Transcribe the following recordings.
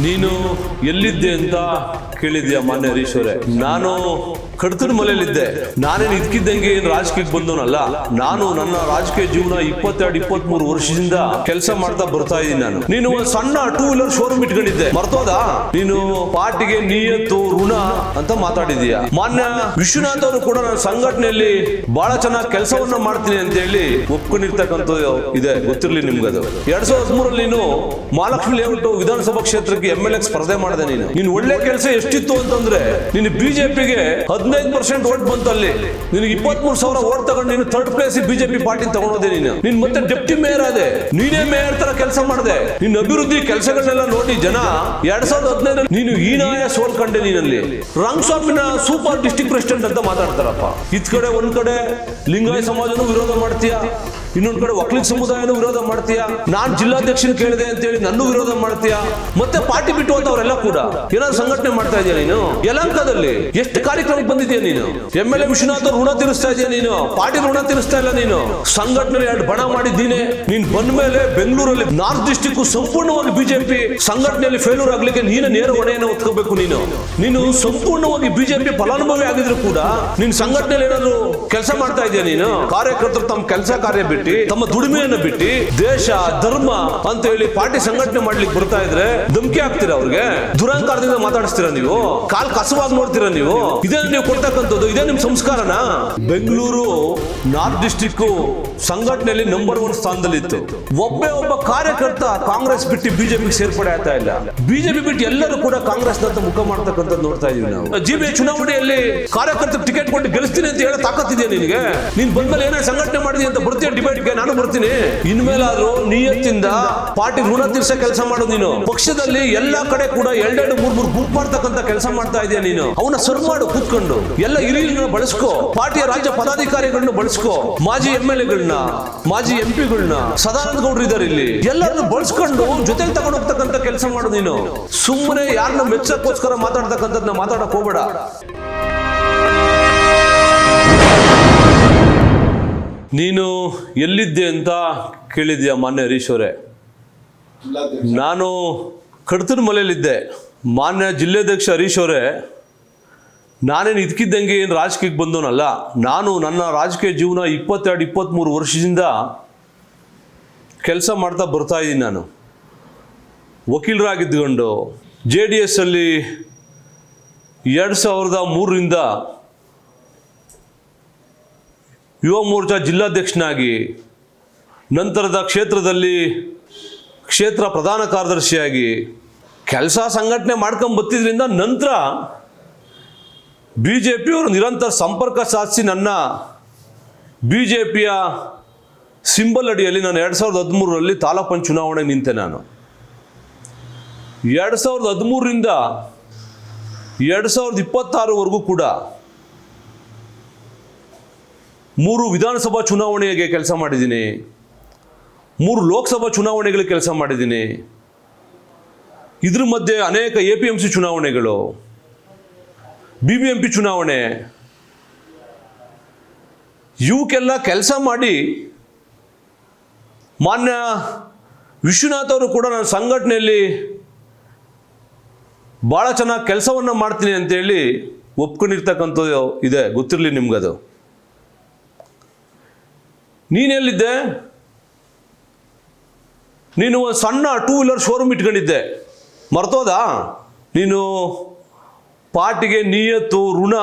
ನೀನು ಎಲ್ಲಿದ್ದೆ ಅಂತ ಕೇಳಿದ್ಯಾ ಮಾನ್ಯ ಹರೀಶ್ ಅವರೇ. ನಾನು ಕಡತನ ಮಲೆಯಲ್ಲಿದ್ದೆ. ನಾನೇನು ಇದ್ಕಿದ್ದಂಗೆ ಏನು ರಾಜಕೀಯಕ್ಕೆ ಬಂದವನಲ್ಲ. ನಾನು ನನ್ನ ರಾಜಕೀಯ ಜೀವನ 22-23 ವರ್ಷದಿಂದ ಕೆಲಸ ಮಾಡ್ತಾ ಬರ್ತಾ ಇದ್ದೀನಿ. ನಾನು ನೀನು ಒಂದು ಸಣ್ಣ 2 ವೀಲರ್ ಶೋರೂಮ್ ಇಟ್ಕೊಂಡಿದ್ದೆ, ಮರ್ತೋದಾ? ನೀನು ಪಾರ್ಟಿಗೆ ನಿಯತ್ತು ಋಣ ಅಂತ ಮಾತಾಡಿದೀಯಾ. ಮಾನ್ಯ ವಿಶ್ವನಾಥ್ ಅವರು ಕೂಡ ನನ್ನ ಸಂಘಟನೆಯಲ್ಲಿ ಬಹಳ ಚೆನ್ನಾಗಿ ಕೆಲಸವನ್ನ ಮಾಡ್ತೀನಿ ಅಂತ ಹೇಳಿ ಒಪ್ಕೊಂಡಿರ್ತಕ್ಕಂಥದ್ದು ಇದೆ, ಗೊತ್ತಿರ್ಲಿ ನಿಮ್ಗದು. 2013 ನೀನು ಮಹಾಲಕ್ಷ್ಮಿ ಲೇಔಟ್ ವಿಧಾನಸಭಾ ಕ್ಷೇತ್ರಕ್ಕೆ MLA ಸ್ಪರ್ಧೆ ಮಾಡಿದೆ. ನೀನು ಒಳ್ಳೆ ಕೆಲಸ ಎಷ್ಟಿತ್ತು ಅಂತಂದ್ರೆ, ನೀನು ಬಿಜೆಪಿಗೆ 15% ಓಟ್ ಬಂತು. ಅಲ್ಲಿ ನಿನಗೆ 23,000 ಓಟ್ ತಗೊಂಡು ನೀನು 3rd ಪ್ಲೇಸ್ ಬಿಜೆಪಿ ಪಾರ್ಟಿ ತಗೊಂಡೋದೆ. ನೀನು ಮತ್ತೆ ಡೆಪ್ಟಿ ಮೇಯರ್ ಆದೆ. ನೀನೇ ಮೇಯರ್ ತರ ಕೆಲಸ ಮಾಡಿದೆ. ನಿನ್ನ ಅಭಿವೃದ್ಧಿ ಕೆಲಸಗಳನ್ನೆಲ್ಲ ನೋಡಿ ಜನ 2015 ನೀನು ಹೀನಾಯ ಸೋಲ್ಕಂಡೆ. ನೀನಲ್ಲಿ ರಂಗಸ್ವಾಮಿನ ಸೂಪರ್ ಡಿಸ್ಟ್ರಿಕ್ಟ್ ಪ್ರೆಸಿಡೆಂಟ್ ಅಂತ ಮಾತಾಡ್ತಾರಪ್ಪ. ಇದ್ ಕಡೆ ಒಂದ್ ಕಡೆ ಲಿಂಗಾಯತ ಸಮಾಜನೂ ವಿರೋಧ ಮಾಡ್ತೀಯ, ಇನ್ನೊಂದ್ ಕಡೆ ಒಕ್ಕಲಿಗ ಸಮುದಾಯನೂ ವಿರೋಧ ಮಾಡ್ತೀಯ. ನಾನ್ ಜಿಲ್ಲಾಧ್ಯಕ್ಷನ್ ಕೇಳಿದೆ ಅಂತ ಹೇಳಿ ನನ್ನೂ ವಿರೋಧ ಮಾಡ್ತೀಯ. ಮತ್ತೆ ಪಾರ್ಟಿ ಬಿಟ್ಟು ಅವರೆಲ್ಲ ಕೂಡ ಏನಾದ್ರು ಸಂಘಟನೆ ಮಾಡ್ತಾ ಇದೆಯಾ ನೀನು? ಯಲಹಂಕದಲ್ಲಿ ಎಷ್ಟು ಕಾರ್ಯಕ್ರಮಕ್ಕೆ ಬಂದಿದ್ಯಾ ನೀನು? MLA ವಿಶ್ವನಾಥ್ ಋಣ ತೀರಿಸ್ತಾ ಇದೆಯಾ ನೀನು? ಪಾರ್ಟಿ ಋಣ ತೀರಿಸ್ತಾ ಇಲ್ಲ ನೀನು. ಸಂಘಟನೆ 2 ಬಣ ಮಾಡಿದ್ದೀನಿ. ನೀನ್ ಬಂದ ಮೇಲೆ ಬೆಂಗಳೂರಲ್ಲಿ ನಾರ್ತ್ ಡಿಸ್ಟ್ರಿಕ್ಟ್ ಸಂಪೂರ್ಣವಾಗಿ ಬಿಜೆಪಿ ಸಂಘಟನೆಯಲ್ಲಿ ಫೇಲ್ಯೂರ್ ಆಗ್ಲಿಕ್ಕೆ ನೀನು ನೇರ ಹೊಣೆಯನ್ನು ಹೊತ್ಕೋಬೇಕು. ನೀನು ಸಂಪೂರ್ಣವಾಗಿ ಬಿಜೆಪಿ ಫಲಾನುಭವಿ ಆಗಿದ್ರು ಕೂಡ ನೀನ್ ಸಂಘಟನೆಯಲ್ಲಿ ಏನಾದ್ರು ಕೆಲಸ ಮಾಡ್ತಾ ಇದೆಯಾ ನೀನು? ಕಾರ್ಯಕರ್ತರು ತಮ್ಮ ಕೆಲಸ ಕಾರ್ಯ ಬಿಟ್ಟು, ತಮ್ಮ ದುಡಿಮೆಯನ್ನು ಬಿಟ್ಟು ದೇಶ ಧರ್ಮ ಅಂತ ಹೇಳಿ ಪಾರ್ಟಿ ಸಂಘಟನೆ ಮಾಡ್ಲಿಕ್ಕೆ ಬರ್ತಾ ಇದ್ರೆ ಧಮಕಿ ಹಾಕ್ತೀರಾ ಅವ್ರಿಗೆ? ದುರಂಕಾರದಿಂದ ಮಾತಾಡಿಸ್ತೀರಾ ನೀವು? ಕಾಲ್ ಕಸವಾಗಿ ನೋಡ್ತೀರಾ ನೀವು? ಇದೇ ನೀವು ಕೊಡ್ತಕ್ಕಂಥದ್ದು? ಇದೇ ನಿಮ್ ಸಂಸ್ಕಾರನ? ಬೆಂಗಳೂರು ನಾರ್ತ್ ಡಿಸ್ಟ್ರಿಕ್ಟ್ ಸಂಘಟನೆಯಲ್ಲಿ ನಂಬರ್ 1 ಸ್ಥಾನದಲ್ಲಿತ್ತು. ಒಬ್ಬ ಕಾರ್ಯಕರ್ತ ಕಾಂಗ್ರೆಸ್ ಬಿಟ್ಟು ಬಿಜೆಪಿ ಸೇರ್ಪಡೆ ಆಗ್ತಾ ಇಲ್ಲ. ಬಿಜೆಪಿ ಬಿಟ್ಟು ಎಲ್ಲರೂ ಕೂಡ ಕಾಂಗ್ರೆಸ್ ನಂತ ಮುಖ ಮಾಡ್ತಕ್ಕಂಥದ್ದು ನೋಡ್ತಾ ಇದೀವಿ ನಾವು. ಜಿಬಿಎ ಚುನಾವಣೆಯಲ್ಲಿ ಕಾರ್ಯಕರ್ತರು ಟಿಕೆಟ್ ಕೊಟ್ಟು ಗೆಲ್ಲಿಸ್ತೀನಿ ಅಂತ ಹೇಳಿ ತಾಕತ್ತಿದೆಯಾ ನಿನಗೆ? ನೀನ್ ಬಂದ್ಮೇಲೆ ಏನೇ ಸಂಘಟನೆ ಮಾಡಿದೀನಿ ಅಂತ ಬರ್ತೀಯ ಡಿಬೇಟ್ಗೆ, ನಾನು ಬರ್ತೀನಿ. ಇನ್ಮೇಲಾದ್ರೂ ನಿಯತ್ತಿಂದ ಪಾರ್ಟಿ ಋಣ ತೀರ್ಸೋ ಕೆಲಸ ಮಾಡು. ನೀನು ಪಕ್ಷದಲ್ಲಿ ಎಲ್ಲಾ ಕಡೆ ಕೂಡ 2-3 ಗ್ರೂಪ್ ಮಾಡ್ತಕ್ಕಂಥ ಕೆಲಸ ಮಾಡ್ತಾ ಇದೆಯಾ ನೀನು? ಅವನ್ನ ಸರ್ವ್ ಮಾಡು ಕೂತ್ಕೊಂಡು. ಎಲ್ಲ ಹಿರಿಯರನ್ನ ಬಳಸ್ಕೋ, ಪಾರ್ಟಿಯ ರಾಜ್ಯ ಪದಾಧಿಕಾರಿಗಳನ್ನ ಬಳಸ್ಕೋ, ಮಾಜಿ MLAಗಳನ್ನ, ಮಾಜಿ MP ಗಳನ್ನ, ಸದಾನಂದ ಗೌಡ್ರು ಇದ್ದಾರೆ ಇಲ್ಲಿ, ಎಲ್ಲರನ್ನು ಬಳಸ್ಕೊಂಡು ಜೊತೆಗೆ ತಗೊಂಡು ಹೋಗ್ತಕ್ಕಂಥ ಕೆಲಸ ಮಾಡು. ನೀನು ಸುಮ್ಮನೆ ಯಾರನ್ನ ಮೆಚ್ಚಕ್ಕೋಸ್ಕರ ಮಾತಾಡ್ತಕ್ಕಂಥದ್ನ ಮಾತಾಡಕ್ ಹೋಗ್ಬೇಡ. ನೀನು ಎಲ್ಲಿದ್ದೆ ಅಂತ ಕೇಳಿದ್ಯಾ ಮಾನ್ಯ ಹರೀಶ್ ಅವರೇ. ನಾನು ಕಡತನ ಮಲೆಯಲ್ಲಿದ್ದೆ. ಮಾನ್ಯ ಜಿಲ್ಲಾಧ್ಯಕ್ಷ ಹರೀಶ್ ಅವರೇ, ನಾನೇನು ಇದ್ಕಿದ್ದಂಗೆ ಏನು ರಾಜಕೀಯಕ್ಕೆ ಬಂದವನಲ್ಲ. ನಾನು ನನ್ನ ರಾಜಕೀಯ ಜೀವನ 22-23 ವರ್ಷದಿಂದ ಕೆಲಸ ಮಾಡ್ತಾ ಬರ್ತಾ ಇದ್ದೀನಿ. ನಾನು ವಕೀಲರಾಗಿದ್ದುಕೊಂಡು JDS ಅಲ್ಲಿ 2003ರಿಂದ ಯುವ ಮೋರ್ಚಾ ಜಿಲ್ಲಾಧ್ಯಕ್ಷನಾಗಿ, ನಂತರದ ಕ್ಷೇತ್ರದಲ್ಲಿ ಕ್ಷೇತ್ರ ಪ್ರಧಾನ ಕಾರ್ಯದರ್ಶಿಯಾಗಿ ಕೆಲಸ ಸಂಘಟನೆ ಮಾಡ್ಕೊಂಡು ಬರ್ತಿದ್ರಿಂದ ನಂತರ ಬಿಜೆಪಿಯವರು ನಿರಂತರ ಸಂಪರ್ಕ ಸಾಧಿಸಿ ನನ್ನ ಬಿಜೆಪಿಯ ಸಿಂಬಲ್ ಅಡಿಯಲ್ಲಿ ನಾನು 2013ರಲ್ಲಿ ತಾಲೂಕು ಪಂಚಾಯತ್ ಚುನಾವಣೆ ನಿಂತೆ. ನಾನು 2013ರಿಂದ 2026ವರೆಗೂ ಕೂಡ 3 ವಿಧಾನಸಭಾ ಚುನಾವಣೆಗೆ ಕೆಲಸ ಮಾಡಿದ್ದೀನಿ, 3 ಲೋಕಸಭಾ ಚುನಾವಣೆಗಳಿಗೆ ಕೆಲಸ ಮಾಡಿದ್ದೀನಿ. ಇದ್ರ ಮಧ್ಯೆ ಅನೇಕ APMC ಚುನಾವಣೆಗಳು, BBMP ಚುನಾವಣೆ, ಇವಕ್ಕೆಲ್ಲ ಕೆಲಸ ಮಾಡಿ ಮಾನ್ಯ ವಿಶ್ವನಾಥ್ ಅವರು ಕೂಡ ನನ್ನ ಸಂಘಟನೆಯಲ್ಲಿ ಭಾಳ ಚೆನ್ನಾಗಿ ಕೆಲಸವನ್ನು ಮಾಡ್ತೀನಿ ಅಂತೇಳಿ ಒಪ್ಕೊಂಡಿರ್ತಕ್ಕಂಥದ್ದು ಇದೆ, ಗೊತ್ತಿರಲಿ ನಿಮ್ಗದು. ನೀನೆಲ್ಲಿದ್ದೆ? ನೀನು ಒಂದು ಸಣ್ಣ 2 ವೀಲರ್ ಶೋರೂಮ್ ಇಟ್ಕೊಂಡಿದ್ದೆ, ಮರ್ತೋದಾ? ನೀನು ಪಾರ್ಟಿಗೆ ನಿಯತ್ತು ಋಣ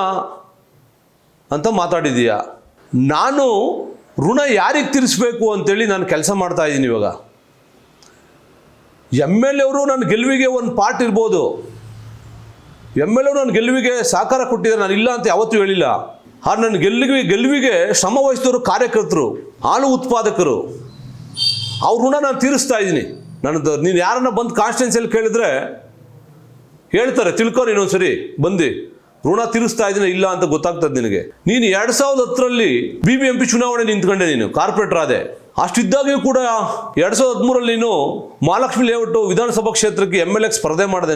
ಅಂತ ಮಾತಾಡಿದೀಯಾ. ನಾನು ಋಣ ಯಾರಿಗೆ ತೀರಿಸಬೇಕು ಅಂತೇಳಿ ನಾನು ಕೆಲಸ ಮಾಡ್ತಾ ಇದ್ದೀನಿ. ಇವಾಗ MLA ಅವರು ನನ್ನ ಗೆಲುವಿಗೆ ಒಂದು ಪಾರ್ಟ್ ಇರ್ಬೋದು. MLA ಅವರು ನನ್ನ ಗೆಲುವಿಗೆ ಸಹಕಾರ ಕೊಟ್ಟಿದ್ದಾರೆ, ನಾನು ಇಲ್ಲ ಅಂತ ಯಾವತ್ತೂ ಹೇಳಿಲ್ಲ. ಆದ್ರೆ ನನ್ನ ಗೆಲುವಿಗೆ ಶ್ರಮ ವಹಿಸಿದವರು ಕಾರ್ಯಕರ್ತರು, ಹಾಲು ಉತ್ಪಾದಕರು, ಅವ್ರ ಋಣ ನಾನು ತೀರಿಸ್ತಾ ಇದ್ದೀನಿ. ನೀನು ಯಾರನ್ನ ಬಂದು ಕಾನ್ಸ್ಟಿಟ್ಯೂನ್ಸಿಯಲ್ಲಿ ಕೇಳಿದ್ರೆ ಹೇಳ್ತಾರೆ, ತಿಳ್ಕೊ ನೀನೊಂದ್ಸರಿ ಬಂದು ಋಣ ತೀರಿಸ್ತಾ ಇದ್ದೀನಿ ಇಲ್ಲ ಅಂತ ಗೊತ್ತಾಗ್ತದೆ ನಿನಗೆ. ನೀನು 2010ರಲ್ಲಿ BBMP ಚುನಾವಣೆ ನಿಂತ್ಕೊಂಡೆ, ನೀನು ಕಾರ್ಪೊರೇಟರ್ ಆದೆ. ಅಷ್ಟಿದ್ದಾಗಿಯೂ ಕೂಡ 2013ರಲ್ಲಿ ನೀನು ಮಹಾಲಕ್ಷ್ಮಿ ಲೇಔಟ್ ವಿಧಾನಸಭಾ ಕ್ಷೇತ್ರಕ್ಕೆ MLA ಸ್ಪರ್ಧೆ ಮಾಡಿದೆ.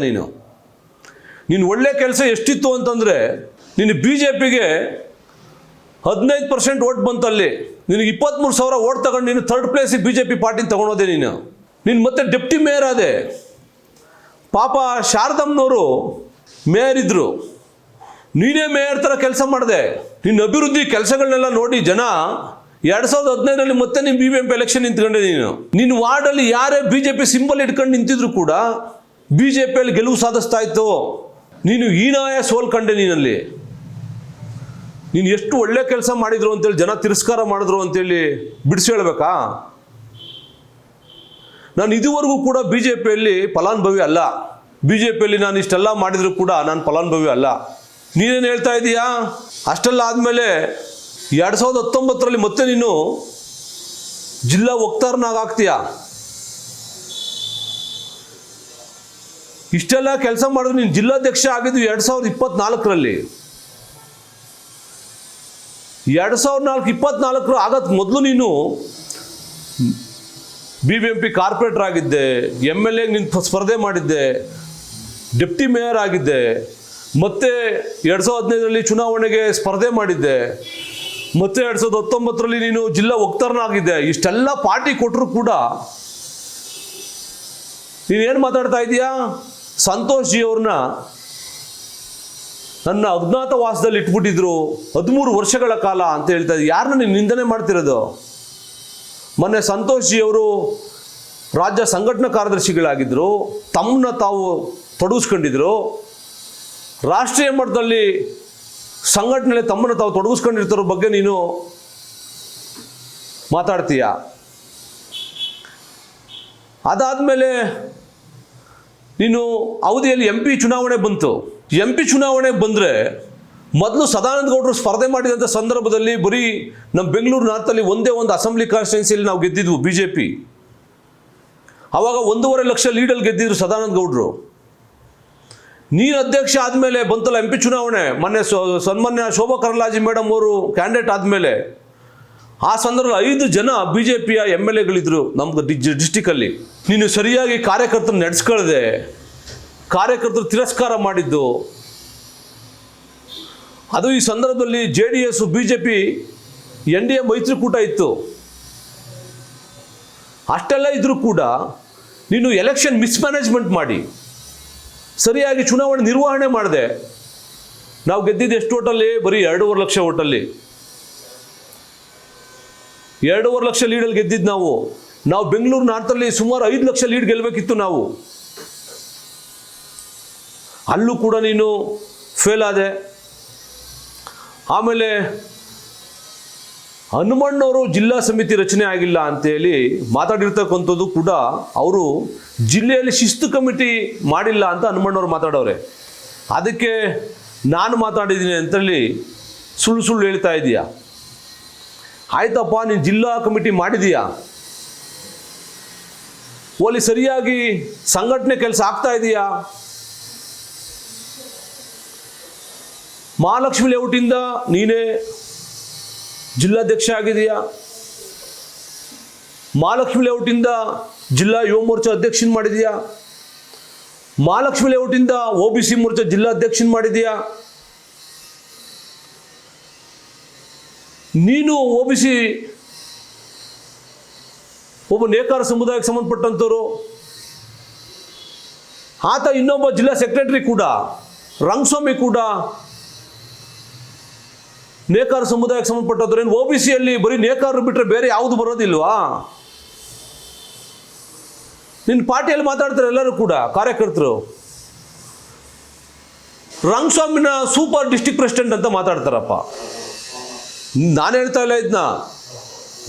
ನೀನು ಒಳ್ಳೆ ಕೆಲಸ ಎಷ್ಟಿತ್ತು ಅಂತಂದರೆ, ನೀನು ಬಿಜೆಪಿಗೆ 15% ಓಟ್ ಬಂತು. ಅಲ್ಲಿ ನಿನಗೆ 23,000 ಓಟ್ ತಗೊಂಡು ನೀನು 3rd ಪ್ಲೇಸ್ ಬಿಜೆಪಿ ಪಾರ್ಟಿ ತಗೊಂಡೋದೆ. ನೀನು ಮತ್ತೆ ಡೆಪ್ಟಿ ಮೇಯರ್ ಆದೆ. ಪಾಪ ಶಾರದಮ್ಮನವರು ಮೇಯರ್ ಇದ್ದರು, ನೀನೇ ಮೇಯರ್ ಥರ ಕೆಲಸ ಮಾಡಿದೆ. ನಿನ್ನ ಅಭಿವೃದ್ಧಿ ಕೆಲಸಗಳನ್ನೆಲ್ಲ ನೋಡಿ ಜನ 2015ರಲ್ಲಿ ಮತ್ತೆ ನೀನು BBMP ಎಲೆಕ್ಷನ್ ನಿಂತ್ಕೊಂಡೆ. ನಿನ್ನ ವಾರ್ಡಲ್ಲಿ ಯಾರೇ BJP ಸಿಂಬಲ್ ಇಟ್ಕೊಂಡು ನಿಂತಿದ್ರು ಕೂಡ BJPಯಲ್ಲಿ ಗೆಲುವು ಸಾಧಿಸ್ತಾ ಇತ್ತು. ನೀನು ಹೀನಾಯ ಸೋಲ್ಕಂಡೆ. ನೀನು ಎಷ್ಟು ಒಳ್ಳೆ ಕೆಲಸ ಮಾಡಿದ್ರು ಅಂತೇಳಿ ಜನ ತಿರಸ್ಕಾರ ಮಾಡಿದ್ರು ಅಂತೇಳಿ ಬಿಡಿಸಿ ಹೇಳಬೇಕಾ? ನಾನು ಇದುವರೆಗೂ ಕೂಡ BJPಯಲ್ಲಿ ಫಲಾನುಭವಿ ಅಲ್ಲ. BJPಯಲ್ಲಿ ನಾನು ಇಷ್ಟೆಲ್ಲ ಮಾಡಿದರೂ ಕೂಡ ನಾನು ಫಲಾನುಭವಿ ಅಲ್ಲ. ನೀನೇನು ಹೇಳ್ತಾ ಇದೀಯಾ? ಅಷ್ಟೆಲ್ಲ ಆದಮೇಲೆ 2019ರಲ್ಲಿ ಮತ್ತೆ ನೀನು ಜಿಲ್ಲಾ ವಕ್ತಾರನಾಗ್ತೀಯ. ಇಷ್ಟೆಲ್ಲ ಕೆಲಸ ಮಾಡಿದ್ರು ನೀನು ಜಿಲ್ಲಾಧ್ಯಕ್ಷ ಆಗಿದ್ದು 2024ರಲ್ಲಿ. 2024 ಆಗಕ್ಕೆ ಮೊದಲು ನೀನು BBMP ಕಾರ್ಪೊರೇಟರ್ ಆಗಿದ್ದೆ, MLA ನೀನು ಸ್ಪರ್ಧೆ ಮಾಡಿದ್ದೆ, ಡೆಪ್ಟಿ ಮೇಯರ್ ಆಗಿದ್ದೆ, ಮತ್ತೆ 2015ರಲ್ಲಿ ಚುನಾವಣೆಗೆ ಸ್ಪರ್ಧೆ ಮಾಡಿದ್ದೆ, ಮತ್ತೆ 2019ರಲ್ಲಿ ನೀನು ಜಿಲ್ಲಾ ವಕ್ತಾರನಾಗಿದ್ದೆ. ಇಷ್ಟೆಲ್ಲ ಪಾರ್ಟಿ ಕೊಟ್ಟರು ಕೂಡ ನೀನೇನು ಮಾತಾಡ್ತಾ ಇದೀಯಾ? ಸಂತೋಷ್ ಜಿ ಅವ್ರನ್ನ ನನ್ನ ಅಜ್ಞಾತವಾಸದಲ್ಲಿ ಇಟ್ಬಿಟ್ಟಿದ್ರು 13 ವರ್ಷಗಳ ಕಾಲ ಅಂತ ಹೇಳ್ತಾ ಇದ್ದೀವಿ. ಯಾರನ್ನ ನೀನು ನಿಂದನೆ ಮಾಡ್ತಿರೋದು? ಮೊನ್ನೆ ಸಂತೋಷ್ ಜಿ ಅವರು ರಾಜ್ಯ ಸಂಘಟನಾ ಕಾರ್ಯದರ್ಶಿಗಳಾಗಿದ್ದರು, ತಮ್ಮನ್ನ ತಾವು ತೊಡಗಿಸ್ಕೊಂಡಿದ್ರು. ರಾಷ್ಟ್ರೀಯ ಮಟ್ಟದಲ್ಲಿ ಸಂಘಟನೆಯಲ್ಲಿ ತಮ್ಮನ್ನು ತಾವು ತೊಡಗಿಸ್ಕೊಂಡಿರ್ತಾರ ಬಗ್ಗೆ ನೀನು ಮಾತಾಡ್ತೀಯ. ಅದಾದಮೇಲೆ ನೀನು ಅವಧಿಯಲ್ಲಿ MP ಚುನಾವಣೆ ಬಂತು. MP ಚುನಾವಣೆಗೆ ಬಂದರೆ ಮೊದಲು ಸದಾನಂದ ಗೌಡರು ಸ್ಪರ್ಧೆ ಮಾಡಿದಂಥ ಸಂದರ್ಭದಲ್ಲಿ ಬರೀ ನಮ್ಮ ಬೆಂಗಳೂರು ನಾರ್ತಲ್ಲಿ ಒಂದೇ ಒಂದು ಅಸೆಂಬ್ಲಿ ಕಾನ್ಸ್ಟಿಟ್ಯೂನ್ಸಿಯಲ್ಲಿ ನಾವು ಗೆದ್ದಿದ್ವು BJP. ಆವಾಗ 1.5 ಲಕ್ಷ ಲೀಡಲ್ಲಿ ಗೆದ್ದಿದ್ರು ಸದಾನಂದ ಗೌಡರು. ನೀನು ಅಧ್ಯಕ್ಷ ಆದಮೇಲೆ ಬಂತಲ್ಲ MP ಚುನಾವಣೆ, ಮೊನ್ನೆ ಸನ್ಮಾನ್ಯ ಶೋಭಾ ಕರಂದ್ಲಾಜೆ ಮೇಡಮ್ ಅವರು ಕ್ಯಾಂಡಿಡೇಟ್ ಆದಮೇಲೆ ಆ ಸಂದರ್ಭದಲ್ಲಿ 5 ಜನ BJPಯ MLAಗಳಿದ್ರು ನಮ್ಮ ಡಿಸ್ಟಿಕಲ್ಲಿ. ನೀನು ಸರಿಯಾಗಿ ಕಾರ್ಯಕರ್ತರು ನಡೆಸ್ಕೊಳ್ಳದೆ ಕಾರ್ಯಕರ್ತರು ತಿರಸ್ಕಾರ ಮಾಡಿದ್ದು. ಅದು ಈ ಸಂದರ್ಭದಲ್ಲಿ JDS BJP NDA ಮೈತ್ರಿಕೂಟ ಇತ್ತು. ಅಷ್ಟೆಲ್ಲ ಇದ್ರೂ ಕೂಡ ನೀನು ಎಲೆಕ್ಷನ್ ಮಿಸ್ಮ್ಯಾನೇಜ್ಮೆಂಟ್ ಮಾಡಿ ಸರಿಯಾಗಿ ಚುನಾವಣೆ ನಿರ್ವಹಣೆ ಮಾಡಿದೆ. ನಾವು ಗೆದ್ದಿದ್ದು ಎಷ್ಟು ಓಟಲ್ಲಿ? ಬರೀ 2.5 ಲಕ್ಷ ಓಟಲ್ಲಿ, 2.5 ಲಕ್ಷ ಲೀಡಲ್ಲಿ ಗೆದ್ದಿದ್ದು ನಾವು. ಬೆಂಗಳೂರು ನಾರ್ತಲ್ಲಿ ಸುಮಾರು 5 ಲಕ್ಷ ಲೀಡ್ ಗೆಲ್ಲಬೇಕಿತ್ತು ನಾವು. ಅಲ್ಲೂ ಕೂಡ ನೀನು ಫೇಲ್ ಆದೆ. ಆಮೇಲೆ ಹನುಮಣ್ಣವರು ಜಿಲ್ಲಾ ಸಮಿತಿ ರಚನೆ ಆಗಿಲ್ಲ ಅಂತೇಳಿ ಮಾತಾಡಿರ್ತಕ್ಕಂಥದ್ದು ಕೂಡ ಅವರು ಜಿಲ್ಲೆಯಲ್ಲಿ ಶಿಸ್ತು ಕಮಿಟಿ ಮಾಡಿಲ್ಲ ಅಂತ ಹನುಮಣ್ಣವ್ರು ಮಾತಾಡೋರೆ. ಅದಕ್ಕೆ ನಾನು ಮಾತಾಡಿದ್ದೀನಿ ಅಂತೇಳಿ ಸುಳ್ಳು ಹೇಳ್ತಾ ಇದೀಯಾ? ಆಯ್ತಪ್ಪ, ನೀನು ಜಿಲ್ಲಾ ಕಮಿಟಿ ಮಾಡಿದೀಯಾ, ಓಲಿ ಸರಿಯಾಗಿ ಸಂಘಟನೆ ಕೆಲಸ ಆಗ್ತಾ ಇದೆಯಾ? ಮಹಾಲಕ್ಷ್ಮಿ ಲೇಔಟಿಂದ ನೀನೇ ಜಿಲ್ಲಾಧ್ಯಕ್ಷ ಆಗಿದೆಯಾ? ಮಹಾಲಕ್ಷ್ಮಿ ಲೇಔಟಿಂದ ಜಿಲ್ಲಾ ಯುವ ಮೋರ್ಚಾ ಅಧ್ಯಕ್ಷನ ಮಾಡಿದೆಯಾ? ಮಹಾಲಕ್ಷ್ಮಿ ಲೇಔಟಿಂದ OBC ಮೋರ್ಚಾ ಜಿಲ್ಲಾಧ್ಯಕ್ಷನ ಮಾಡಿದೆಯಾ? ನೀನು OBC ಒಬ್ಬ ನೇಕಾರ ಸಮುದಾಯಕ್ಕೆ ಸಂಬಂಧಪಟ್ಟಂಥವ್ರು. ಆತ ಇನ್ನೊಬ್ಬ ಜಿಲ್ಲಾ ಸೆಕ್ರೆಟರಿ ಕೂಡ ರಂಗಸ್ವಾಮಿ ಕೂಡ ನೇಕಾರ ಸಮುದಾಯಕ್ಕೆ ಸಂಬಂಧಪಟ್ಟವ್ರು. ಏನು OBCಯಲ್ಲಿ ಬರೀ ನೇಕಾರರು ಬಿಟ್ಟರೆ ಬೇರೆ ಯಾವುದು ಬರೋದಿಲ್ವಾ? ನಿನ್ನ ಪಾರ್ಟಿಯಲ್ಲಿ ಮಾತಾಡ್ತಾರೆ ಎಲ್ಲರೂ ಕೂಡ ಕಾರ್ಯಕರ್ತರು. ರಂಗಸ್ವಾಮಿನ ಸೂಪರ್ ಡಿಸ್ಟ್ರಿಕ್ಟ್ ಪ್ರೆಸಿಡೆಂಟ್ ಅಂತ ಮಾತಾಡ್ತಾರಪ್ಪ. ನಾನು ಹೇಳ್ತಾ ಇಲ್ಲ ಇದನ್ನ,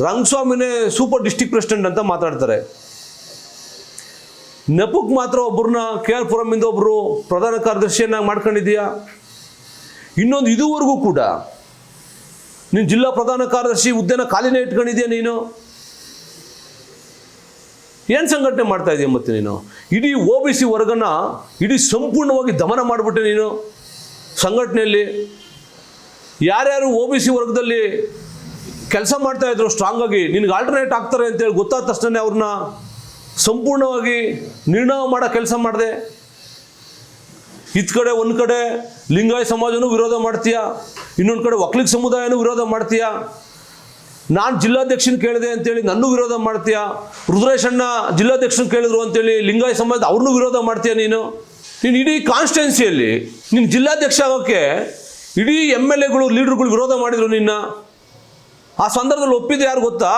ರಂಗಸ್ವಾಮಿನೇ ಸೂಪರ್ ಡಿಸ್ಟ್ರಿಕ್ಟ್ ಪ್ರೆಸಿಡೆಂಟ್ ಅಂತ ಮಾತಾಡ್ತಾರೆ. ನೆಪಕ್ಕೆ ಮಾತ್ರ ಒಬ್ಬರನ್ನ KR ಪುರಮಿಂದ ಒಬ್ಬರು ಪ್ರಧಾನ ಕಾರ್ಯದರ್ಶಿಯನ್ನಾಗಿ ಮಾಡ್ಕೊಂಡಿದ್ದೀಯಾ. ಇನ್ನೊಂದು, ಇದುವರೆಗೂ ಕೂಡ ನೀನು ಜಿಲ್ಲಾ ಪ್ರಧಾನ ಕಾರ್ಯದರ್ಶಿ ಹುದ್ದೆನ ಖಾಲಿನೇ ಇಟ್ಕೊಂಡಿದ್ಯಾ. ನೀನು ಏನು ಸಂಘಟನೆ ಮಾಡ್ತಾ ಇದೀಯ? ಮತ್ತೆ ನೀನು ಇಡೀ OBC ವರ್ಗನ ಇಡೀ ಸಂಪೂರ್ಣವಾಗಿ ದಮನ ಮಾಡಿಬಿಟ್ಟೆ ನೀನು ಸಂಘಟನೆಯಲ್ಲಿ. ಯಾರ್ಯಾರು OBC ವರ್ಗದಲ್ಲಿ ಕೆಲಸ ಮಾಡ್ತಾ ಇದ್ರು ಸ್ಟ್ರಾಂಗ್ ಆಗಿ, ನಿನಗೆ ಆಲ್ಟರ್ನೇಟ್ ಆಗ್ತಾರೆ ಅಂತೇಳಿ ಗೊತ್ತಾದ ತಕ್ಷಣ ಅವ್ರನ್ನ ಸಂಪೂರ್ಣವಾಗಿ ನಿರ್ಣಯ ಮಾಡೋ ಕೆಲಸ ಮಾಡಿದೆ. ಕಡೆ ಒಂದು ಕಡೆ ಲಿಂಗಾಯತ ಸಮಾಜನೂ ವಿರೋಧ ಮಾಡ್ತೀಯ, ಇನ್ನೊಂದು ಕಡೆ ಒಕ್ಕಲಿಗ ಸಮುದಾಯನೂ ವಿರೋಧ ಮಾಡ್ತೀಯ. ನಾನು ಜಿಲ್ಲಾಧ್ಯಕ್ಷನ ಕೇಳಿದೆ ಅಂತೇಳಿ ನನ್ನೂ ವಿರೋಧ ಮಾಡ್ತೀಯಾ, ರುದ್ರೇಶಣ್ಣ ಜಿಲ್ಲಾಧ್ಯಕ್ಷನ ಕೇಳಿದ್ರು ಅಂತೇಳಿ ಲಿಂಗಾಯತ ಸಮಾಜ ಅವ್ರನ್ನೂ ವಿರೋಧ ಮಾಡ್ತೀಯ ನೀನು ಇಡೀ ಕಾನ್ಸ್ಟಿಟ್ಯೂನ್ಸಿಯಲ್ಲಿ ನೀನು ಜಿಲ್ಲಾಧ್ಯಕ್ಷ ಆಗೋಕ್ಕೆ ಇಡೀ MLAಗಳು ಲೀಡರ್ಗಳು ವಿರೋಧ ಮಾಡಿದ್ರು ನಿನ್ನ. ಆ ಸಂದರ್ಭದಲ್ಲಿ ಒಪ್ಪಿದ್ದು ಯಾರು ಗೊತ್ತಾ?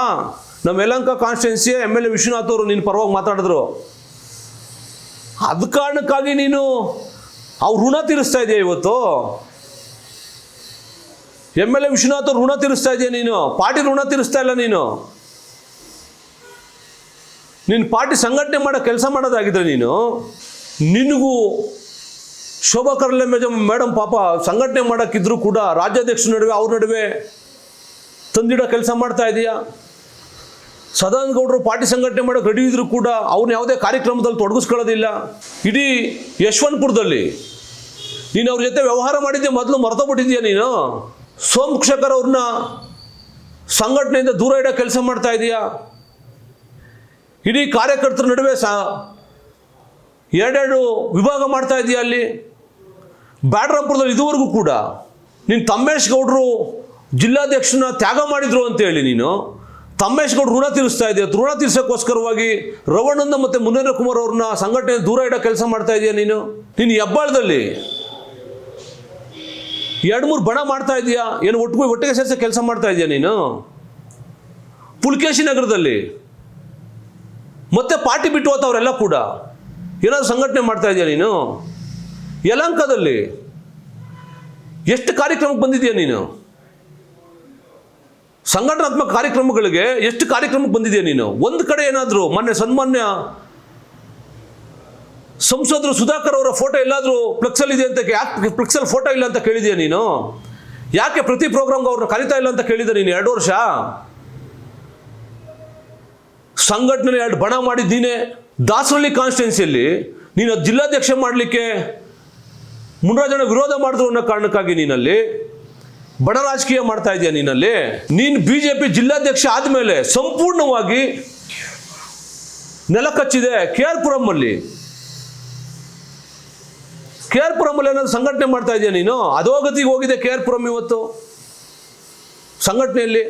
ನಮ್ಮ ಯಲಹಂಕ ಕಾನ್ಸ್ಟಿಟ್ಯೂನ್ಸಿಯ MLA ವಿಶ್ವನಾಥ್ ಅವರು ನಿನ್ನ ಪರವಾಗಿ ಮಾತಾಡಿದ್ರು. ಅದ ಕಾರಣಕ್ಕಾಗಿ ನೀನು ಅವ್ರು ಋಣ ತೀರಿಸ್ತಾ ಇದೆಯಾ ಇವತ್ತು? MLA ವಿಶ್ವನಾಥ್ ಅವ್ರು ಋಣ ತೀರಿಸ್ತಾ ಇದೆಯಾ ನೀನು? ಪಾರ್ಟಿ ಋಣ ತೀರಿಸ್ತಾ ಇಲ್ಲ ನೀನು. ನಿನ್ನ ಪಾರ್ಟಿ ಸಂಘಟನೆ ಮಾಡೋ ಕೆಲಸ ಮಾಡೋದಾಗಿದ್ರೆ ನಿನಗೂ ಶೋಭಾ ಕರಂದ್ಲಾಜೆ ಮೇಡಮ್ ಪಾಪ ಸಂಘಟನೆ ಮಾಡೋಕ್ಕಿದ್ರು ಕೂಡ ರಾಜ್ಯಾಧ್ಯಕ್ಷರ ನಡುವೆ ಅವ್ರ ನಡುವೆ ತಂದಿಡೋ ಕೆಲಸ ಮಾಡ್ತಾ ಇದೆಯಾ? ಸದಾನಂದ ಗೌಡರು ಪಾರ್ಟಿ ಸಂಘಟನೆ ಮಾಡೋಕೆ ರೆಡಿ ಇದ್ರು ಕೂಡ ಅವ್ರನ್ನ ಯಾವುದೇ ಕಾರ್ಯಕ್ರಮದಲ್ಲಿ ತೊಡಗಿಸ್ಕೊಳ್ಳೋದಿಲ್ಲ. ಇಡೀ ಯಶವಂತಪುರದಲ್ಲಿ ನೀನು ಅವ್ರ ಜೊತೆ ವ್ಯವಹಾರ ಮಾಡಿದ್ದೆ ಮೊದಲು ಮರ್ತೋಗ್ಬಿಟ್ಟಿದ್ಯಾ ನೀನು? ಸೋಮಶೇಖರ್ ಅವ್ರನ್ನ ಸಂಘಟನೆಯಿಂದ ದೂರ ಇಡೋ ಕೆಲಸ ಮಾಡ್ತಾ ಇದೆಯಾ? ಇಡೀ ಕಾರ್ಯಕರ್ತರ ನಡುವೆ ಎರಡೆರಡು ವಿಭಾಗ ಮಾಡ್ತಾ ಇದೆಯಾ? ಅಲ್ಲಿ ಬ್ಯಾಡ್ರಾಂಪುರದಲ್ಲಿ ಇದುವರೆಗೂ ಕೂಡ ನೀನು ತಮ್ಮೇಶ್ ಗೌಡರು ಜಿಲ್ಲಾಧ್ಯಕ್ಷನ ತ್ಯಾಗ ಮಾಡಿದ್ರು ಅಂತೇಳಿ ನೀನು ತಮ್ಮೇಶ್ ಗೌಡರು ಋಣ ತೀರಿಸ್ತಾ ಇದೆಯಾ? ಋಣ ತೀರ್ಸೋಕ್ಕೋಸ್ಕರವಾಗಿ ರವಣಂದ ಮತ್ತು ಮುನೇಂದ್ರ ಕುಮಾರ್ ಅವ್ರನ್ನ ಸಂಘಟನೆ ದೂರ ಇಡೋ ಕೆಲಸ ಮಾಡ್ತಾ ಇದೆಯಾ ನೀನು ಹೆಬ್ಬಾಳದಲ್ಲಿ 2-3 ಬಣ ಮಾಡ್ತಾ ಇದೆಯಾ? ಏನು ಒಟ್ಟಿಗೆ ಸೇರಿಸೋ ಕೆಲಸ ಮಾಡ್ತಾ ಇದೆಯಾ ನೀನು? ಪುಲಕೇಶಿ ನಗರದಲ್ಲಿ ಮತ್ತೆ ಪಾರ್ಟಿ ಬಿಟ್ಟು ಹೋದವರೆಲ್ಲ ಕೂಡ ಏನಾದರೂ ಸಂಘಟನೆ ಮಾಡ್ತಾ ಇದೆಯಾ ನೀನು? ಯಲಹಂಕದಲ್ಲಿ ಎಷ್ಟು ಕಾರ್ಯಕ್ರಮಕ್ಕೆ ಬಂದಿದೆಯಾ ನೀನು? ಸಂಘಟನಾತ್ಮಕ ಕಾರ್ಯಕ್ರಮಗಳಿಗೆ ಎಷ್ಟು ಕಾರ್ಯಕ್ರಮಕ್ಕೆ ಬಂದಿದೆಯಾ ನೀನು? ಒಂದು ಕಡೆ ಏನಾದರೂ ಮೊನ್ನೆ ಸನ್ಮಾನ್ಯ ಸಂಸದರು ಸುಧಾಕರ್ ಅವರ ಫೋಟೋ ಎಲ್ಲಾದರೂ ಫ್ಲೆಕ್ಸಲ್ಲಿ ಇದೆ ಅಂತ ಯಾಕೆ ಫ್ಲೆಕ್ಸಲ್ಲಿ ಫೋಟೋ ಇಲ್ಲ ಅಂತ ಕೇಳಿದೆಯಾ ನೀನು? ಯಾಕೆ ಪ್ರತಿ ಪ್ರೋಗ್ರಾಮ್ಗೆ ಅವ್ರನ್ನ ಕರೀತಾ ಇಲ್ಲ ಅಂತ ಕೇಳಿದೆ ನೀನು 2 ವರ್ಷ? ಸಂಘಟನೆ 2 ಬಣ ಮಾಡಿದ್ದೀನೆ. ದಾಸರಳ್ಳಿ ಕಾನ್ಸ್ಟಿಟ್ಯೂನ್ಸಿಯಲ್ಲಿ ನೀನು ಜಿಲ್ಲಾಧ್ಯಕ್ಷ ಮಾಡಲಿಕ್ಕೆ ಮುನ್ರಾಜಣ್ಣ ವಿರೋಧ ಮಾಡಿದ್ರು ಅನ್ನೋ ಕಾರಣಕ್ಕಾಗಿ ನೀನಲ್ಲಿ ಬಣ ರಾಜಕೀಯ ಮಾಡ್ತಾ ಇದೆಯಾ ನೀನಲ್ಲಿ? ನೀನು BJP ಜಿಲ್ಲಾಧ್ಯಕ್ಷ ಆದಮೇಲೆ ಸಂಪೂರ್ಣವಾಗಿ ನೆಲ ಕಚ್ಚಿದೆ. KR ಪುರಮಲ್ಲಿ ಏನಾದರೂ ಸಂಘಟನೆ ಮಾಡ್ತಾ ಇದೆಯಾ ನೀನು? ಅಧೋಗತಿಗೆ ಹೋಗಿದೆ KR ಪುರಂ ಇವತ್ತು ಸಂಘಟನೆಯಲ್ಲಿ.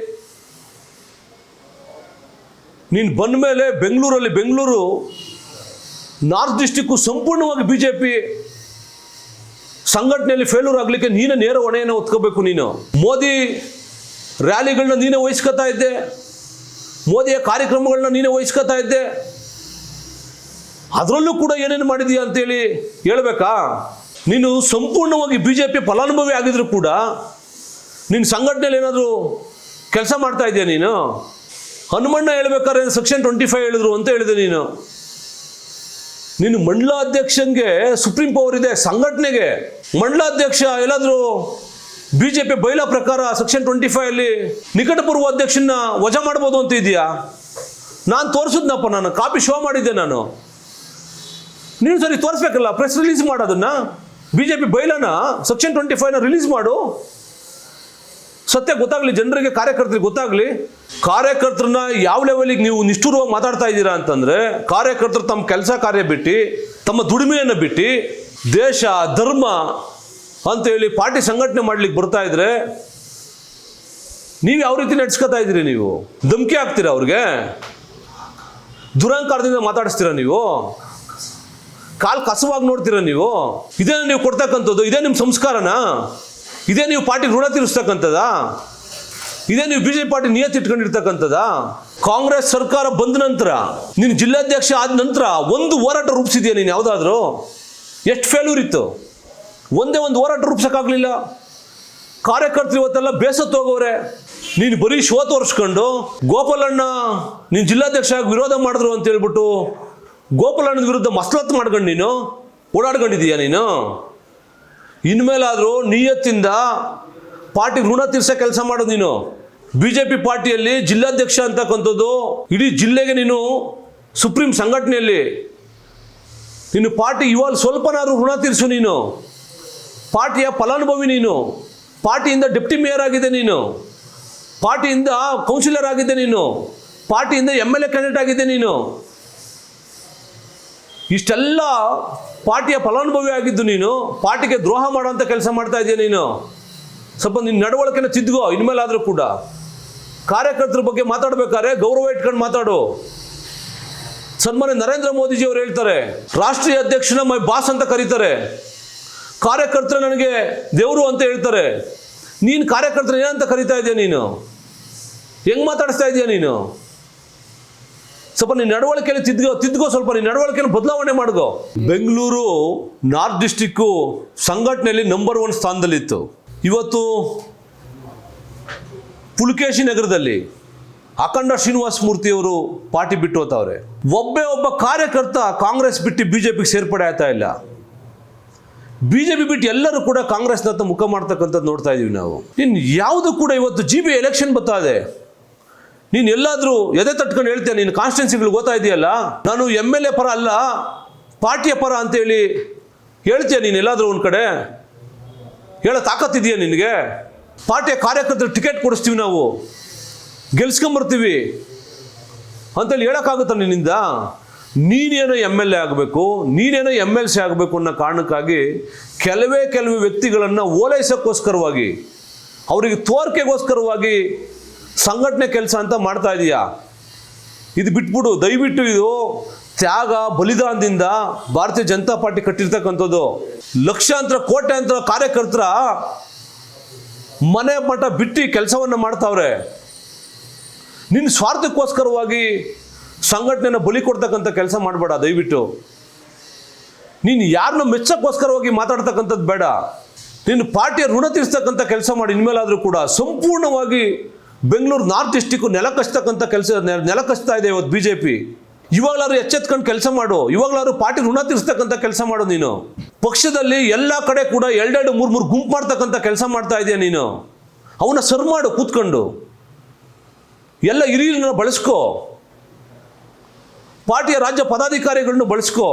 ನೀನು ಬಂದ ಮೇಲೆ ಬೆಂಗಳೂರು ನಾರ್ತ್ ಡಿಸ್ಟಿಕ್ಕು ಸಂಪೂರ್ಣವಾಗಿ BJP ಸಂಘಟನೆಯಲ್ಲಿ ಫೇಲ್ಯೂರ್ ಆಗಲಿಕ್ಕೆ ನೀನೇ ನೇರ ಹೊಣೆಯನ್ನು ಹೊತ್ಕೋಬೇಕು. ನೀನು ಮೋದಿ ರ್ಯಾಲಿಗಳನ್ನ ನೀನೇ ವಹಿಸ್ಕೊತಾ ಇದ್ದೆ, ಮೋದಿಯ ಕಾರ್ಯಕ್ರಮಗಳನ್ನ ನೀನೇ ವಹಿಸ್ಕೊತಾ ಇದ್ದೆ. ಅದರಲ್ಲೂ ಕೂಡ ಏನೇನು ಮಾಡಿದೀಯ ಅಂತೇಳಿ ಹೇಳ್ಬೇಕಾ? ನೀನು ಸಂಪೂರ್ಣವಾಗಿ BJP ಫಲಾನುಭವಿ ಆಗಿದ್ರು ಕೂಡ ನೀನು ಸಂಘಟನೆಯಲ್ಲಿ ಏನಾದರೂ ಕೆಲಸ ಮಾಡ್ತಾ ಇದೆಯಾ ನೀನು? ಹನುಮಣ್ಣ ಹೇಳ್ಬೇಕಾದ್ರೆ ಸೆಕ್ಷನ್ 25 ಹೇಳಿದ್ರು ಅಂತ ಹೇಳಿದೆ ನೀನು ಮಂಡಲಾಧ್ಯಕ್ಷನಿಗೆ ಸುಪ್ರೀಂ ಪವರ್ ಇದೆ. ಸಂಘಟನೆಗೆ ಮಂಡಲಾಧ್ಯಕ್ಷ ಎಲ್ಲಾದರೂ BJP ಬೈಲಾ ಪ್ರಕಾರ ಸೆಕ್ಷನ್ 25 ಅಲ್ಲಿ ನಿಕಟಪೂರ್ವ ಅಧ್ಯಕ್ಷನ ವಜಾ ಮಾಡ್ಬೋದು ಅಂತ ಇದೆಯಾ? ನಾನು ತೋರಿಸಿದ್ನಪ್ಪ, ನಾನು ಕಾಪಿ ಶೋ ಮಾಡಿದ್ದೆ. ನೀನು ಸರಿ ತೋರಿಸ್ಬೇಕಲ್ಲ, ಪ್ರೆಸ್ ರಿಲೀಸ್ ಮಾಡೋದನ್ನ. BJP ಬೈಲಾನ ಸೆಕ್ಷನ್ 25ನ ರಿಲೀಸ್ ಮಾಡು, ಸತ್ಯ ಗೊತ್ತಾಗಲಿ ಜನರಿಗೆ, ಕಾರ್ಯಕರ್ತರಿಗೆ ಗೊತ್ತಾಗಲಿ. ಕಾರ್ಯಕರ್ತರನ್ನ ಯಾವ ಲೆವೆಲಿಗೆ ನೀವು ನಿಷ್ಠುರವಾಗಿ ಮಾತಾಡ್ತಾ ಇದ್ದೀರಾ ಅಂತಂದರೆ, ಕಾರ್ಯಕರ್ತರು ತಮ್ಮ ಕೆಲಸ ಕಾರ್ಯ ಬಿಟ್ಟು ತಮ್ಮ ದುಡಿಮೆಯನ್ನು ಬಿಟ್ಟು ದೇಶ ಧರ್ಮ ಅಂತೇಳಿ ಪಾರ್ಟಿ ಸಂಘಟನೆ ಮಾಡ್ಲಿಕ್ಕೆ ಬರ್ತಾ ಇದ್ರೆ ನೀವು ಯಾವ ರೀತಿ ನಡೆಸ್ಕೊತಾ ಇದ್ದೀರಿ? ನೀವು ಧಮಕಿ ಹಾಕ್ತೀರಾ ಅವ್ರಿಗೆ? ದುರಹಂಕಾರದಿಂದ ಮಾತಾಡಿಸ್ತೀರಾ ನೀವು? ಕಾಲು ಕಸವಾಗಿ ನೋಡ್ತೀರಾ ನೀವು? ಇದೇ ನೀವು ಕೊಡ್ತಕ್ಕಂಥದ್ದು? ಇದೇ ನಿಮ್ಮ ಸಂಸ್ಕಾರನಾ? ಇದೇ ನೀವು ಪಾರ್ಟಿ ಋಣ ತೀರಿಸ್ತಕ್ಕಂಥದ್ದ? ಇದೇ ನೀವು BJP ಪಾರ್ಟಿ ನಿಯತ್ ಇಟ್ಕೊಂಡಿರ್ತಕ್ಕಂಥದ್ದ? ಕಾಂಗ್ರೆಸ್ ಸರ್ಕಾರ ಬಂದ ನಂತರ ನೀನು ಜಿಲ್ಲಾಧ್ಯಕ್ಷ ಆದ ನಂತರ ಒಂದು ಹೋರಾಟ ರೂಪಿಸಿದ್ಯಾ ನೀನು ಯಾವುದಾದ್ರೂ? ಎಷ್ಟು ಫೇಲ್ಯೂರ್ ಇತ್ತು? ಒಂದೇ ಒಂದು ಹೋರಾಟ ರೂಪಿಸೋಕ್ಕಾಗಲಿಲ್ಲ. ಕಾರ್ಯಕರ್ತರು ಇವತ್ತೆಲ್ಲ ಬೇಸತ್ತು ಹೋಗೋರೆ. ನೀನು ಬರೀ ಶೋ ತೋರಿಸ್ಕೊಂಡು ಗೋಪಾಲಣ್ಣ ನೀನು ಜಿಲ್ಲಾಧ್ಯಕ್ಷ ಆಗಿ ವಿರೋಧ ಮಾಡಿದ್ರು ಅಂತ ಹೇಳ್ಬಿಟ್ಟು ಗೋಪಾಲಣ್ಣನ ವಿರುದ್ಧ ಮಸಲತ್ತು ಮಾಡ್ಕೊಂಡು ನೀನು ಓಡಾಡ್ಕೊಂಡಿದ್ದೀಯಾ ನೀನು? ಇನ್ಮೇಲಾದರೂ ನಿಯತ್ತಿಂದ ಪಾರ್ಟಿ ಋಣ ತೀರ್ಸೋ ಕೆಲಸ ಮಾಡೋದು ನೀನು. BJP ಪಾರ್ಟಿಯಲ್ಲಿ ಜಿಲ್ಲಾಧ್ಯಕ್ಷ ಅಂತಕ್ಕಂಥದ್ದು ಇಡೀ ಜಿಲ್ಲೆಗೆ ನೀನು ಸುಪ್ರೀಂ ಸಂಘಟನೆಯಲ್ಲಿ ನೀನು ಪಾರ್ಟಿ ಇವಾಗ ಸ್ವಲ್ಪನಾದ್ರೂ ಋಣ ತೀರಿಸು. ನೀನು ಪಾರ್ಟಿಯ ಫಲಾನುಭವಿ, ನೀನು ಪಾರ್ಟಿಯಿಂದ ಡೆಪ್ಟಿ ಮೇಯರ್ ಆಗಿದೆ, ನೀನು ಪಾರ್ಟಿಯಿಂದ ಕೌನ್ಸಿಲರ್ ಆಗಿದೆ, ನೀನು ಪಾರ್ಟಿಯಿಂದ MLA ಕ್ಯಾಂಡಿಡೇಟ್ ಆಗಿದೆ. ನೀನು ಇಷ್ಟೆಲ್ಲ ಪಾರ್ಟಿಯ ಫಲಾನುಭವಿ ಆಗಿದ್ದು ನೀನು ಪಾರ್ಟಿಗೆ ದ್ರೋಹ ಮಾಡುವಂಥ ಕೆಲಸ ಮಾಡ್ತಾ ಇದೆಯಾ ನೀನು? ಸ್ವಲ್ಪ ನಿನ್ನ ನಡವಳಿಕೆನ ತಿದ್ದುಗೋ ಇನ್ಮೇಲಾದರೂ ಕೂಡ. ಕಾರ್ಯಕರ್ತರ ಬಗ್ಗೆ ಮಾತಾಡ್ಬೇಕಾದ್ರೆ ಗೌರವ ಇಟ್ಕೊಂಡು ಮಾತಾಡು. ಸನ್ಮಾನ್ಯ ನರೇಂದ್ರ ಮೋದಿಜಿ ಅವರು ಹೇಳ್ತಾರೆ, ರಾಷ್ಟ್ರೀಯ ಅಧ್ಯಕ್ಷನ ಮೈ ಬಾಸ್ ಅಂತ ಕರೀತಾರೆ, ಕಾರ್ಯಕರ್ತರು ನನಗೆ ದೇವರು ಅಂತ ಹೇಳ್ತಾರೆ. ನೀನು ಕಾರ್ಯಕರ್ತರು ಏನಂತ ಕರೀತಾ ಇದೆಯಾ? ನೀನು ಹೆಂಗ್ ಮಾತಾಡಿಸ್ತಾ ಇದೆಯಾ? ನೀನು ಸ್ವಲ್ಪ ನಿನ್ನ ನಡವಳಿಕೆಯಲ್ಲಿ ತಿದ್ದುಕೋ, ಸ್ವಲ್ಪ ನಿನ್ನ ನಡವಳಿಕೆಯನ್ನು ಬದಲಾವಣೆ ಮಾಡ್ಕೋ. ಬೆಂಗಳೂರು ನಾರ್ತ್ ಡಿಸ್ಟಿಕ್ಕು ಸಂಘಟನೆಯಲ್ಲಿ ನಂಬರ್ 1 ಸ್ಥಾನದಲ್ಲಿತ್ತು. ಇವತ್ತು ಪುಲಕೇಶಿ ನಗರದಲ್ಲಿ ಅಖಂಡ ಶ್ರೀನಿವಾಸ ಮೂರ್ತಿಯವರು ಪಾರ್ಟಿ ಬಿಟ್ಟು ಹೋಗ್ತಾವ್ರೆ. ಒಬ್ಬ ಕಾರ್ಯಕರ್ತ ಕಾಂಗ್ರೆಸ್ ಬಿಟ್ಟು ಬಿಜೆಪಿಗೆ ಸೇರ್ಪಡೆ ಆಗ್ತಾ ಇಲ್ಲ. ಬಿಜೆಪಿ ಬಿಟ್ಟು ಎಲ್ಲರೂ ಕೂಡ ಕಾಂಗ್ರೆಸ್ನತ್ತ ಮುಖ ಮಾಡ್ತಕ್ಕಂಥದ್ದು ನೋಡ್ತಾ ಇದೀವಿ ನಾವು. ನೀನು ಯಾವುದು ಕೂಡ ಇವತ್ತು GB ಎಲೆಕ್ಷನ್ ಬರ್ತಾ ಇದೆ, ನೀನು ಎಲ್ಲಾದರೂ ಎದೆ ತಟ್ಕೊಂಡು ಹೇಳ್ತೀಯ, ನೀನು ಕಾನ್ಸ್ಟಿಟ್ಯೂನ್ಸಿಗಳಿಗೆ ಓದ್ತಾ ಇದೆಯಲ್ಲ, ನಾನು MLA ಪರ ಅಲ್ಲ ಪಾರ್ಟಿಯ ಪರ ಅಂತೇಳಿ ಹೇಳ್ತೀಯ. ನೀನು ಎಲ್ಲಾದರೂ ಒಂದು ಕಡೆ ಹೇಳೋ ತಾಕತ್ತಿದೆಯಾ ನಿನಗೆ? ಪಾರ್ಟಿಯ ಕಾರ್ಯಕರ್ತರು ಟಿಕೆಟ್ ಕೊಡಿಸ್ತೀವಿ, ನಾವು ಗೆಲ್ಸ್ಕೊಂಬರ್ತೀವಿ ಅಂತೇಳಿ ಹೇಳೋಕ್ಕಾಗುತ್ತಾ ನಿನ್ನಿಂದ? ನೀನೇನೋ MLA ಆಗಬೇಕು, ನೀನೇನೋ MLC ಆಗಬೇಕು ಅನ್ನೋ ಕಾರಣಕ್ಕಾಗಿ ಕೆಲವೇ ವ್ಯಕ್ತಿಗಳನ್ನು ಓಲೈಸೋಕ್ಕೋಸ್ಕರವಾಗಿ, ಅವರಿಗೆ ತೋರಿಕೆಗೋಸ್ಕರವಾಗಿ ಸಂಘಟನೆ ಕೆಲಸ ಅಂತ ಮಾಡ್ತಾ ಇದೀಯಾ. ಇದು ಬಿಟ್ಬಿಡು ದಯವಿಟ್ಟು. ಇದು ತ್ಯಾಗ ಬಲಿದಾನದಿಂದ ಭಾರತೀಯ ಜನತಾ ಪಾರ್ಟಿ ಕಟ್ಟಿರ್ತಕ್ಕಂಥದ್ದು. ಲಕ್ಷಾಂತರ ಕೋಟ್ಯಾಂತರ ಕಾರ್ಯಕರ್ತರ ಮನೆ ಮಠ ಬಿಟ್ಟು ಕೆಲಸವನ್ನು ಮಾಡ್ತಾವ್ರೆ. ನಿನ್ನ ಸ್ವಾರ್ಥಕ್ಕೋಸ್ಕರವಾಗಿ ಸಂಘಟನೆನ ಬಲಿ ಕೊಡ್ತಕ್ಕಂಥ ಕೆಲಸ ಮಾಡಬೇಡ ದಯವಿಟ್ಟು. ನೀನು ಯಾರನ್ನ ಮೆಚ್ಚಕ್ಕೋಸ್ಕರವಾಗಿ ಮಾತಾಡ್ತಕ್ಕಂಥದ್ದು ಬೇಡ. ನೀನು ಪಾರ್ಟಿಯ ಋಣ ತೀರಿಸ್ತಕ್ಕಂಥ ಕೆಲಸ ಮಾಡಿ. ಇನ್ಮೇಲಾದರೂ ಕೂಡ ಸಂಪೂರ್ಣವಾಗಿ ಬೆಂಗಳೂರು ನಾರ್ತ್ ಡಿಸ್ಟಿಕ್ಕು ನೆಲಕಚ್ತಾ ಇದೆ ಇವತ್ತು ಬಿಜೆಪಿ. ಇವಾಗಲಾದ್ರು ಎಚ್ಚೆತ್ಕೊಂಡು ಕೆಲಸ ಮಾಡು. ಇವಾಗಲಾದ್ರು ಪಾರ್ಟಿ ಋಣ ತೀರಿಸ್ತಕ್ಕಂಥ ಕೆಲಸ ಮಾಡು. ನೀನು ಪಕ್ಷದಲ್ಲಿ ಎಲ್ಲ ಕಡೆ ಕೂಡ 2-2, 3-3 ಗುಂಪು ಮಾಡ್ತಕ್ಕಂಥ ಕೆಲಸ ಮಾಡ್ತಾ ಇದೆಯಾ ನೀನು. ಅವನ್ನ ಸರ್ ಮಾಡು ಕೂತ್ಕೊಂಡು. ಎಲ್ಲ ಹಿರಿಯರನ್ನ ಬಳಸ್ಕೋ, ಪಾರ್ಟಿಯ ರಾಜ್ಯ ಪದಾಧಿಕಾರಿಗಳನ್ನ ಬಳಸ್ಕೋ,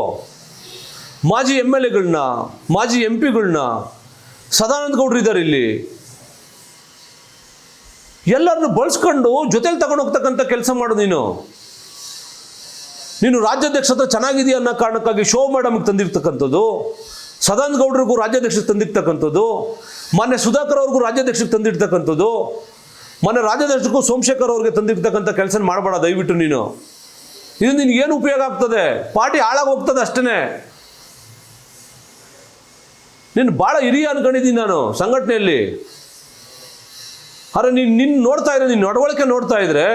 ಮಾಜಿ MLAಗಳನ್ನ, ಮಾಜಿ MP ಗಳನ್ನ, ಸದಾನಂದ ಗೌಡ್ರು ಇದ್ದಾರೆ ಇಲ್ಲಿ, ಎಲ್ಲರನ್ನು ಬಳಸ್ಕೊಂಡು ಜೊತೆಲಿ ತಗೊಂಡು ಹೋಗ್ತಕ್ಕಂಥ ಕೆಲಸ ಮಾಡು. ನೀನು ರಾಜ್ಯಾಧ್ಯಕ್ಷ ಹತ್ರ ಚೆನ್ನಾಗಿದೆಯಾ ಅನ್ನೋ ಕಾರಣಕ್ಕಾಗಿ ಶೋ ಮೇಡಮ್ಗೆ ತಂದಿರ್ತಕ್ಕಂಥದ್ದು, ಸದಾನಂದ ಗೌಡ್ರಿಗೂ ರಾಜ್ಯಾಧ್ಯಕ್ಷಕ್ಕೆ ತಂದಿರ್ತಕ್ಕಂಥದ್ದು, ಮೊನ್ನೆ ಸುಧಾಕರ್ ಅವ್ರಿಗೂ ರಾಜ್ಯಾಧ್ಯಕ್ಷಕ್ಕೆ ತಂದಿರ್ತಕ್ಕಂಥದ್ದು, ಮೊನ್ನೆ ರಾಜ್ಯಾಧ್ಯಕ್ಷಕ್ಕೂ ಸೋಮಶೇಖರ್ ಅವ್ರಿಗೆ ತಂದಿರ್ತಕ್ಕಂಥ ಕೆಲಸ ಮಾಡಬೇಡ ದಯವಿಟ್ಟು. ನೀನು ಇದು ನಿನ್ಗೇನು ಉಪಯೋಗ ಆಗ್ತದೆ? ಪಾರ್ಟಿ ಹಾಳಾಗಿ ಹೋಗ್ತದೆ ಅಷ್ಟೇ. ನೀನು ಭಾಳ ಹಿರಿಯ ಅನ್ಕೊಂಡಿದ್ದೀನಿ ನಾನು ಸಂಘಟನೆಯಲ್ಲಿ. ಆದರೆ ನಿನ್ನ ನೋಡ್ತಾ ಇದ್ರೆ, ನಿನ್ನ ನಡವಳಿಕೆ ನೋಡ್ತಾ ಇದ್ರೆ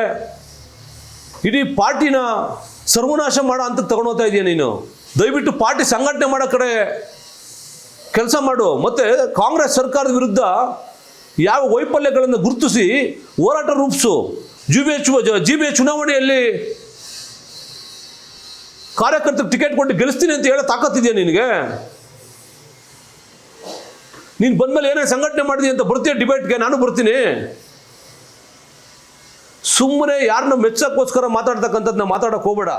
ಇಡೀ ಪಾರ್ಟಿನ ಸರ್ವನಾಶ ಮಾಡೋ ಅಂತ ತಗೊಂಡೋಗ್ತಾ ಇದೆಯಾ ನೀನು. ದಯವಿಟ್ಟು ಪಾರ್ಟಿ ಸಂಘಟನೆ ಮಾಡೋ ಕಡೆ ಕೆಲಸ ಮಾಡು. ಮತ್ತು ಕಾಂಗ್ರೆಸ್ ಸರ್ಕಾರದ ವಿರುದ್ಧ ಯಾವ ವೈಫಲ್ಯಗಳನ್ನು ಗುರುತಿಸಿ ಹೋರಾಟ ರೂಪಿಸು. GB ಚುನಾವಣೆಯಲ್ಲಿ ಕಾರ್ಯಕರ್ತರಿಗೆ ಟಿಕೆಟ್ ಕೊಟ್ಟು ಗೆಲ್ಲಿಸ್ತೀನಿ ಅಂತ ಹೇಳೋ ತಾಕತ್ತಿದೆಯಾ ನಿನಗೆ? ನೀನು ಬಂದಮೇಲೆ ಏನೇ ಸಂಘಟನೆ ಮಾಡಿದಿ ಅಂತ ಬರ್ತೀಯ ಡಿಬೇಟ್ಗೆ? ನಾನು ಬರ್ತೀನಿ. ಸುಮ್ಮನೆ ಯಾರನ್ನ ಮೆಚ್ಚಕ್ಕೋಸ್ಕರ ಮಾತಾಡ್ತಕ್ಕಂಥದ್ದನ್ನ ಮಾತಾಡೋಕೆ ಹೋಗಬೇಡ.